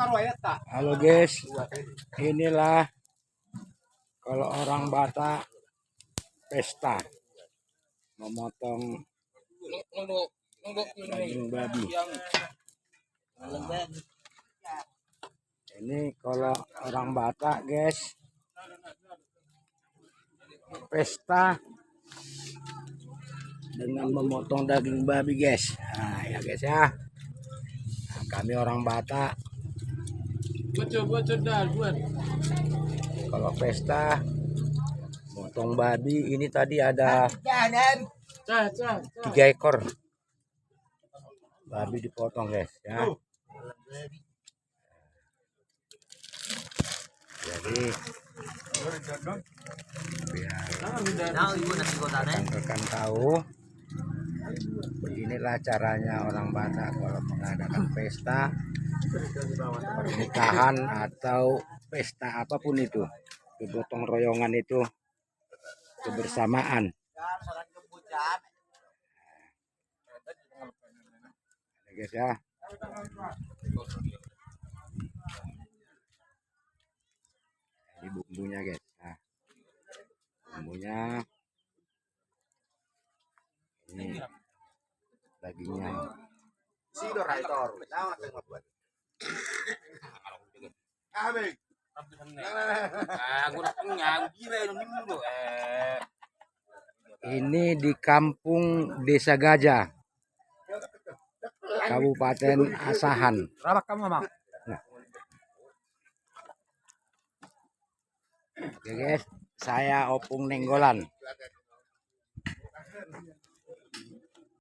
Halo guys, inilah kalau orang Batak pesta memotong daging babi. Nah, ini kalau orang Batak guys, pesta dengan memotong daging babi guys. Nah ya guys ya, nah, kami orang Batak kalau pesta motong babi, ini tadi ada 3 ekor babi dipotong guys ya. Jadi biar rekan-rekan tahu, beginilah caranya orang Batak kalau mengadakan pesta pernikahan atau pesta apapun itu, gotong royongan itu kebersamaan. Guys ya, ini bumbunya guys. Nah, bumbunya ini dagingnya. Ini di kampung Desa Gajah, Kabupaten Asahan. Oke guys, saya Opung Nenggolan.